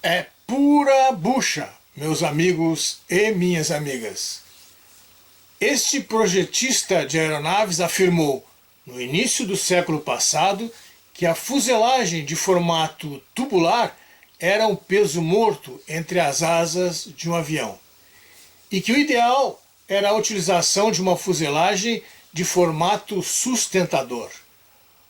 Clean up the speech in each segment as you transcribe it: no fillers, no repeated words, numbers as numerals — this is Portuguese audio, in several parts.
É pura bucha, meus amigos e minhas amigas. Este projetista de aeronaves afirmou, no início do século passado, que a fuselagem de formato tubular era um peso morto entre as asas de um avião, e que o ideal era a utilização de uma fuselagem de formato sustentador,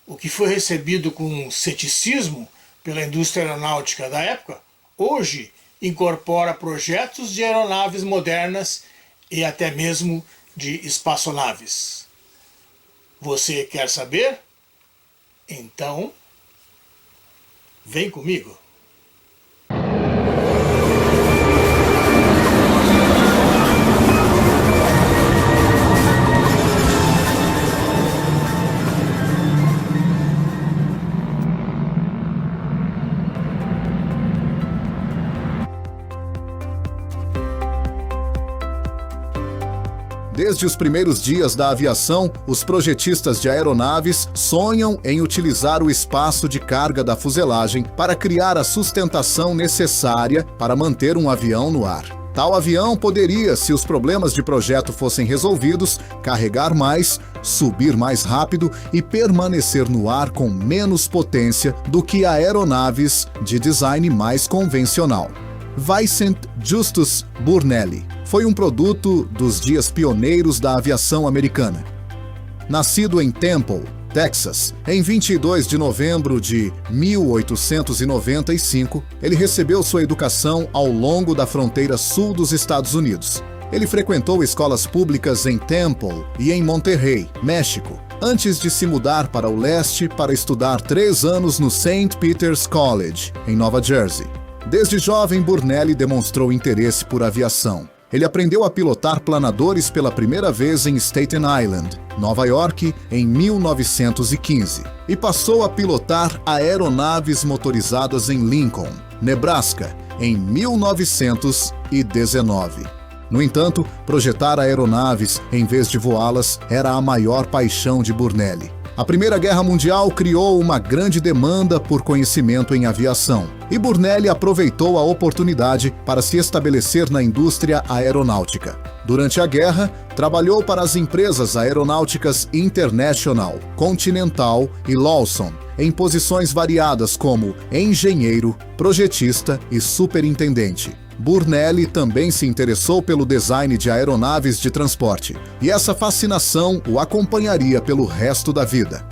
o que foi recebido com ceticismo pela indústria aeronáutica da época. Hoje incorpora projetos de aeronaves modernas e até mesmo de espaçonaves. Você quer saber? Então, vem comigo. Desde os primeiros dias da aviação, os projetistas de aeronaves sonham em utilizar o espaço de carga da fuselagem para criar a sustentação necessária para manter um avião no ar. Tal avião poderia, se os problemas de projeto fossem resolvidos, carregar mais, subir mais rápido e permanecer no ar com menos potência do que aeronaves de design mais convencional. Vicent Justus Burnelli foi um produto dos dias pioneiros da aviação americana. Nascido em Temple, Texas, em 22 de novembro de 1895, ele recebeu sua educação ao longo da fronteira sul dos Estados Unidos. Ele frequentou escolas públicas em Temple e em Monterrey, México, antes de se mudar para o leste para estudar 3 anos no St. Peter's College, em Nova Jersey. Desde jovem, Burnelli demonstrou interesse por aviação. Ele aprendeu a pilotar planadores pela primeira vez em Staten Island, Nova York, em 1915, e passou a pilotar aeronaves motorizadas em Lincoln, Nebraska, em 1919. No entanto, projetar aeronaves em vez de voá-las era a maior paixão de Burnelli. A Primeira Guerra Mundial criou uma grande demanda por conhecimento em aviação, e Burnelli aproveitou a oportunidade para se estabelecer na indústria aeronáutica. Durante a guerra, trabalhou para as empresas aeronáuticas International, Continental e Lawson, em posições variadas como engenheiro, projetista e superintendente. Burnelli também se interessou pelo design de aeronaves de transporte, e essa fascinação o acompanharia pelo resto da vida.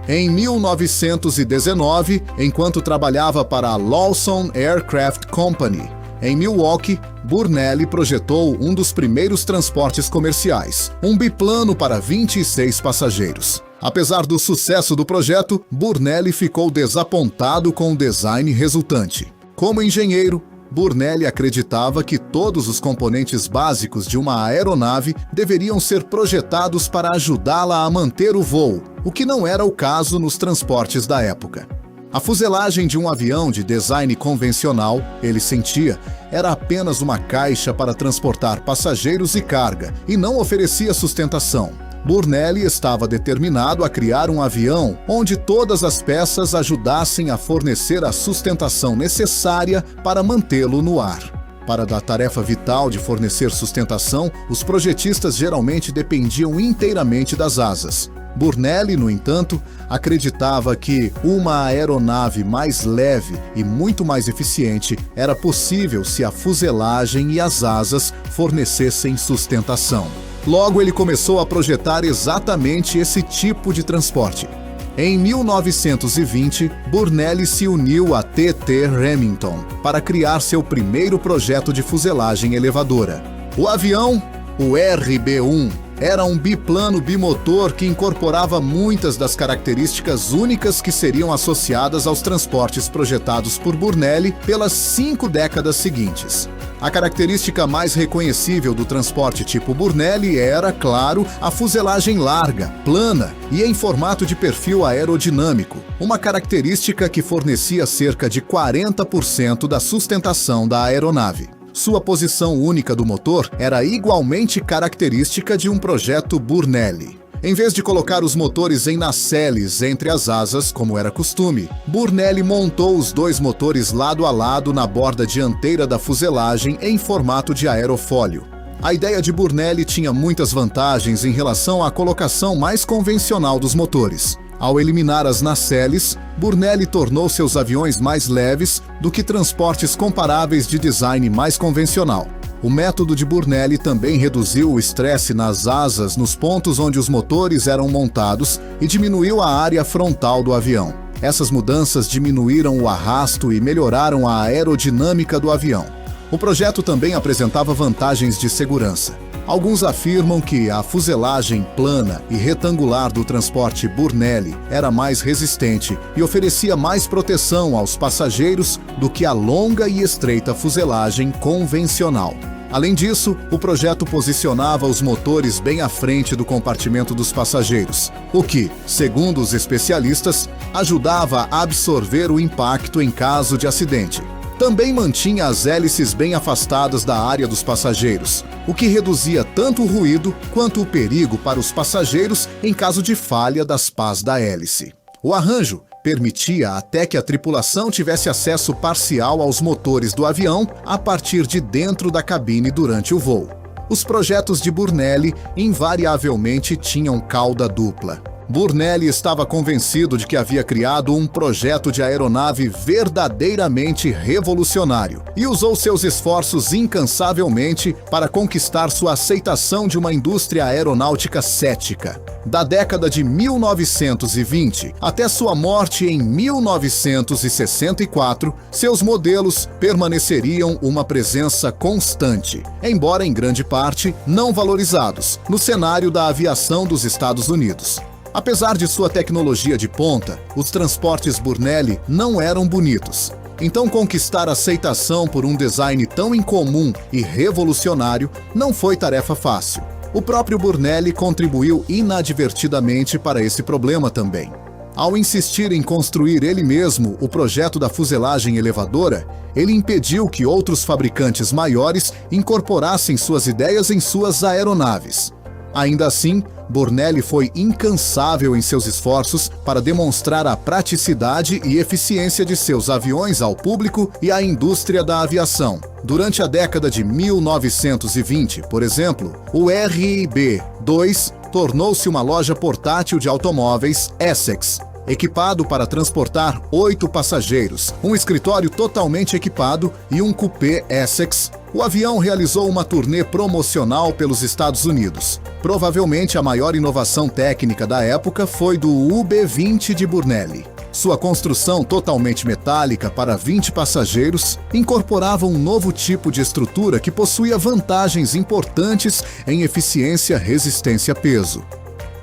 Em 1919, enquanto trabalhava para a Lawson Aircraft Company, em Milwaukee, Burnelli projetou um dos primeiros transportes comerciais, um biplano para 26 passageiros. Apesar do sucesso do projeto, Burnelli ficou desapontado com o design resultante. Como engenheiro, Burnelli acreditava que todos os componentes básicos de uma aeronave deveriam ser projetados para ajudá-la a manter o voo, o que não era o caso nos transportes da época. A fuselagem de um avião de design convencional, ele sentia, era apenas uma caixa para transportar passageiros e carga, e não oferecia sustentação. Burnelli estava determinado a criar um avião onde todas as peças ajudassem a fornecer a sustentação necessária para mantê-lo no ar. Para a tarefa vital de fornecer sustentação, os projetistas geralmente dependiam inteiramente das asas. Burnelli, no entanto, acreditava que uma aeronave mais leve e muito mais eficiente era possível se a fuselagem e as asas fornecessem sustentação. Logo, ele começou a projetar exatamente esse tipo de transporte. Em 1920, Burnelli se uniu a T.T. Remington para criar seu primeiro projeto de fuselagem elevadora. O avião, o RB-1, era um biplano bimotor que incorporava muitas das características únicas que seriam associadas aos transportes projetados por Burnelli pelas 5 décadas seguintes. A característica mais reconhecível do transporte tipo Burnelli era, claro, a fuselagem larga, plana e em formato de perfil aerodinâmico, uma característica que fornecia cerca de 40% da sustentação da aeronave. Sua posição única do motor era igualmente característica de um projeto Burnelli. Em vez de colocar os motores em nacelles entre as asas, como era costume, Burnelli montou os dois motores lado a lado na borda dianteira da fuselagem em formato de aerofólio. A ideia de Burnelli tinha muitas vantagens em relação à colocação mais convencional dos motores. Ao eliminar as nacelles, Burnelli tornou seus aviões mais leves do que transportes comparáveis de design mais convencional. O método de Burnelli também reduziu o estresse nas asas nos pontos onde os motores eram montados e diminuiu a área frontal do avião. Essas mudanças diminuíram o arrasto e melhoraram a aerodinâmica do avião. O projeto também apresentava vantagens de segurança. Alguns afirmam que a fuselagem plana e retangular do transporte Burnelli era mais resistente e oferecia mais proteção aos passageiros do que a longa e estreita fuselagem convencional. Além disso, o projeto posicionava os motores bem à frente do compartimento dos passageiros, o que, segundo os especialistas, ajudava a absorver o impacto em caso de acidente. Também mantinha as hélices bem afastadas da área dos passageiros, o que reduzia tanto o ruído quanto o perigo para os passageiros em caso de falha das pás da hélice. O arranjo permitia até que a tripulação tivesse acesso parcial aos motores do avião a partir de dentro da cabine durante o voo. Os projetos de Burnelli invariavelmente tinham cauda dupla. Burnelli estava convencido de que havia criado um projeto de aeronave verdadeiramente revolucionário e usou seus esforços incansavelmente para conquistar sua aceitação de uma indústria aeronáutica cética. Da década de 1920 até sua morte em 1964, seus modelos permaneceriam uma presença constante, embora em grande parte não valorizados, no cenário da aviação dos Estados Unidos. Apesar de sua tecnologia de ponta, os transportes Burnelli não eram bonitos. Então, conquistar aceitação por um design tão incomum e revolucionário não foi tarefa fácil. O próprio Burnelli contribuiu inadvertidamente para esse problema também. Ao insistir em construir ele mesmo o projeto da fuselagem elevadora, ele impediu que outros fabricantes maiores incorporassem suas ideias em suas aeronaves. Ainda assim, Burnelli foi incansável em seus esforços para demonstrar a praticidade e eficiência de seus aviões ao público e à indústria da aviação. Durante a década de 1920, por exemplo, o RIB-2 tornou-se uma loja portátil de automóveis Essex, equipado para transportar 8 passageiros, um escritório totalmente equipado e um coupé Essex. O avião realizou uma turnê promocional pelos Estados Unidos. Provavelmente a maior inovação técnica da época foi do UB-20 de Burnelli. Sua construção totalmente metálica para 20 passageiros incorporava um novo tipo de estrutura que possuía vantagens importantes em eficiência, resistência a peso.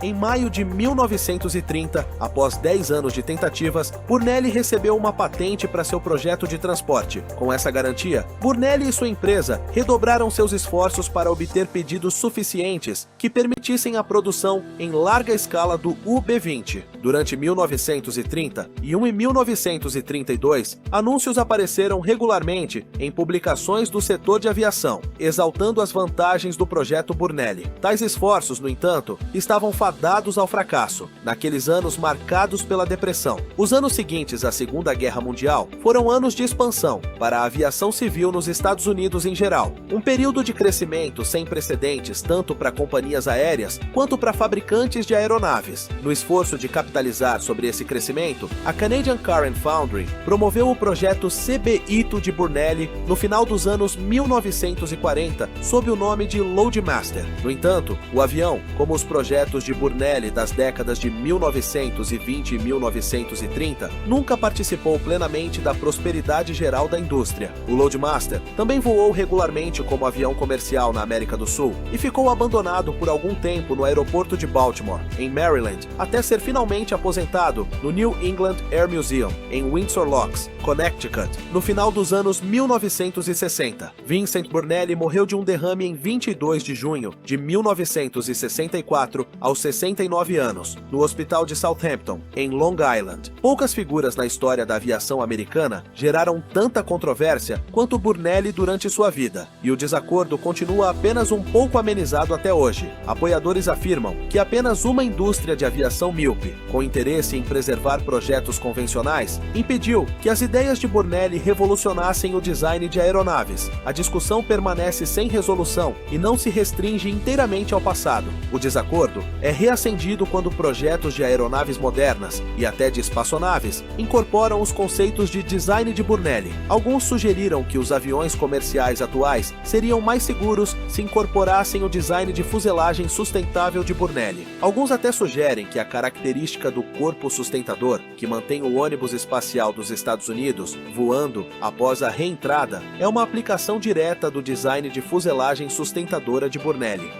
Em maio de 1930, após 10 anos de tentativas, Burnelli recebeu uma patente para seu projeto de transporte. Com essa garantia, Burnelli e sua empresa redobraram seus esforços para obter pedidos suficientes que permitissem a produção em larga escala do UB-20. Durante 1930 e 1932, anúncios apareceram regularmente em publicações do setor de aviação, exaltando as vantagens do projeto Burnelli. Tais esforços, no entanto, estavam fadados ao fracasso, naqueles anos marcados pela depressão. Os anos seguintes à Segunda Guerra Mundial foram anos de expansão para a aviação civil nos Estados Unidos em geral, um período de crescimento sem precedentes tanto para companhias aéreas quanto para fabricantes de aeronaves. No esforço de capitalizar sobre esse crescimento, a Canadian Car and Foundry promoveu o projeto CB-ITO de Burnelli no final dos anos 1940 sob o nome de Loadmaster. No entanto, o avião, como os projetos de Burnelli das décadas de 1920 e 1930, nunca participou plenamente da prosperidade geral da indústria. O Loadmaster também voou regularmente como avião comercial na América do Sul e ficou abandonado por algum tempo no aeroporto de Baltimore, em Maryland, até ser finalmente aposentado no New England Air Museum, em Windsor Locks, Connecticut, no final dos anos 1960. Vincent Burnelli morreu de um derrame em 22 de junho de 1964, aos 69 anos, no Hospital de Southampton, em Long Island. Poucas figuras na história da aviação americana geraram tanta controvérsia quanto Brunelli durante sua vida, e o desacordo continua apenas um pouco amenizado até hoje. Apoiadores afirmam que apenas uma indústria de aviação míope, com interesse em preservar projetos convencionais, impediu que as ideias de Brunelli revolucionassem o design de aeronaves. A discussão permanece sem resolução e não se restringe inteiramente ao passado. O desacordo é reacendido quando projetos de aeronaves modernas e até de espaçonaves incorporam os conceitos de design de Brunelli. Alguns sugeriram que os aviões comerciais atuais seriam mais seguros se incorporassem o design de fuselagem sustentável de Brunelli. Alguns até sugerem que a característica do corpo sustentador, que mantém o ônibus espacial dos Estados Unidos voando após a reentrada, é uma aplicação direta do design de fuselagem sustentadora de Brunelli.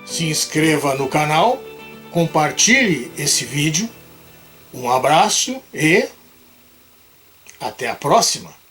Se inscreva no canal, compartilhe esse vídeo, um abraço e até a próxima!